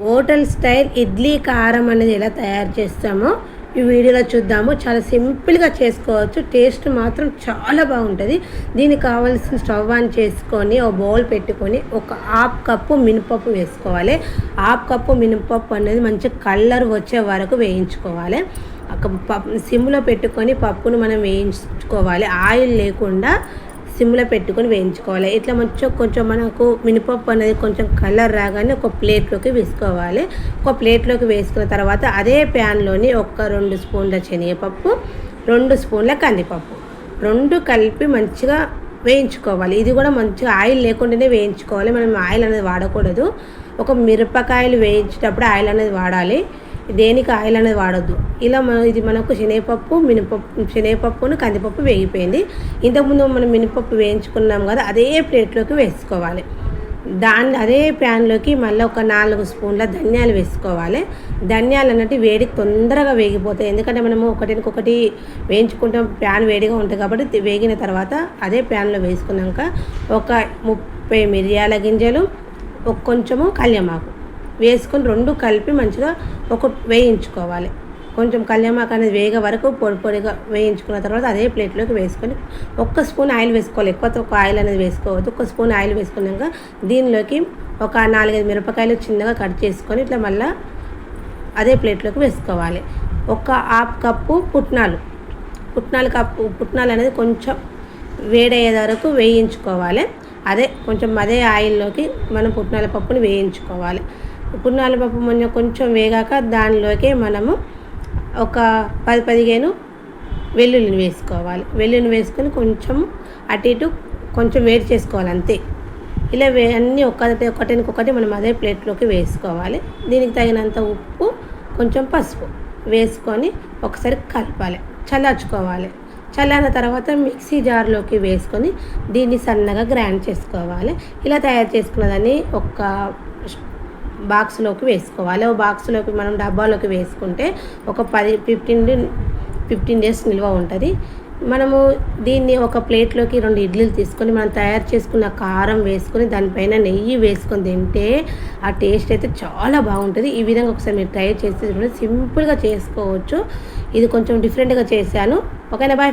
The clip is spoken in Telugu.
హోటల్ స్టైల్ ఇడ్లీ కారం అనేది ఎలా తయారు చేస్తామో ఈ వీడియోలో చూద్దాము. చాలా సింపుల్గా చేసుకోవచ్చు. టేస్ట్ మాత్రం చాలా బాగుంటుంది. దీనికి కావాల్సిన స్టవ్ ఆన్ చేసుకొని ఒక బౌల్ పెట్టుకొని ఒక హాఫ్ కప్పు మినపప్పు వేసుకోవాలి. హాఫ్ కప్పు మినపప్పు అనేది మంచి కలర్ వచ్చే వరకు వేయించుకోవాలి. సిమ్లో పెట్టుకొని పప్పును మనం వేయించుకోవాలి. ఆయిల్ లేకుండా సిమ్లో పెట్టుకొని వేయించుకోవాలి. ఇట్లా కొంచెం మనకు మినపప్పు అనేది కొంచెం కలర్ రాగానే ఒక ప్లేట్లోకి వేసుకోవాలి. ఒక ప్లేట్లోకి వేసుకున్న తర్వాత అదే ప్యాన్లోని ఒక 2 స్పూన్ల శనగపప్పు, 2 స్పూన్ల కందిపప్పు, 2 కలిపి మంచిగా వేయించుకోవాలి. ఇది కూడా మంచిగా ఆయిల్ లేకుండానే వేయించుకోవాలి. మనం ఆయిల్ అనేది వాడకూడదు. ఒక మిరపకాయలు వేయించేటప్పుడు ఆయిల్ అనేది వాడాలి. దేనికి ఆయిల్ అనేది వాడద్దు. ఇలా ఇది మనకు శనగపప్పును కందిపప్పు వేగిపోయింది. ఇంతకుముందు మనం మినపప్పు వేయించుకున్నాం కదా, అదే ప్లేట్లోకి వేసుకోవాలి. అదే ప్యాన్లోకి మళ్ళీ ఒక 4 స్పూన్ల ధనియాలు వేసుకోవాలి. ధనియాలు అన్నట్టు వేడికి తొందరగా వేగిపోతాయి. ఎందుకంటే మనము ఒకటి వేయించుకుంటాం, ప్యాన్ వేడిగా ఉంటుంది కాబట్టి. వేగిన తర్వాత అదే ప్యాన్లో వేసుకున్నాక ఒక 30 మిరియాల గింజలు, కొంచెము కళ్యామాకు వేసుకొని 2 కలిపి మంచిగా వేయించుకోవాలి. కొంచెం కళ్యామాకు అనేది వేగ వరకు పొడిగా వేయించుకున్న తర్వాత అదే ప్లేట్లోకి వేసుకొని 1 స్పూన్ ఆయిల్ వేసుకోవాలి. ఎక్కువ ఆయిల్ అనేది వేసుకోవద్దు. 1 స్పూన్ ఆయిల్ వేసుకున్నాక దీనిలోకి ఒక 4-5 మిరపకాయలు చిన్నగా కట్ చేసుకొని ఇట్లా మళ్ళీ అదే ప్లేట్లోకి వేసుకోవాలి. ఒక హాఫ్ కప్పు పుట్నాలు అనేది కొంచెం వేడయ్యే వరకు వేయించుకోవాలి. అదే ఆయిల్లోకి మనం పుట్నాల పప్పుని వేయించుకోవాలి. పుట్నాల పప్పు కొంచెం వేగాక దానిలోకి మనము ఒక 10-15 వెల్లుల్లిని వేసుకోవాలి. వెల్లుల్లిని వేసుకొని కొంచెం అటు ఇటు కొంచెం వేడి చేసుకోవాలి అంతే. ఇలా అన్నీ ఒకటికొకటి మనం అదే ప్లేట్లోకి వేసుకోవాలి. దీనికి తగినంత ఉప్పు, కొంచెం పసుపు వేసుకొని ఒకసారి కలపాలి. చల్లార్చుకోవాలి. చల్లారిన తర్వాత మిక్సీ జార్లోకి వేసుకొని దీన్ని సన్నగా గ్రైండ్ చేసుకోవాలి. ఇలా తయారు చేసుకున్నదాన్ని ఒక బాక్స్లోకి వేసుకోవాలి. ఒక బాక్స్లోకి మనం డబ్బాలోకి వేసుకుంటే ఒక 15 డేస్ నిల్వ ఉంటుంది. మనము దీన్ని ఒక ప్లేట్లోకి 2 ఇడ్లీలు తీసుకొని మనం తయారు చేసుకున్న కారం వేసుకొని దానిపైన నెయ్యి వేసుకొని తింటే ఆ టేస్ట్ అయితే చాలా బాగుంటుంది. ఈ విధంగా ఒకసారి మీరు ట్రై చేసి సింపుల్గా చేసుకోవచ్చు. ఇది కొంచెం డిఫరెంట్గా చేశాను. ఓకేనా, బాయ్.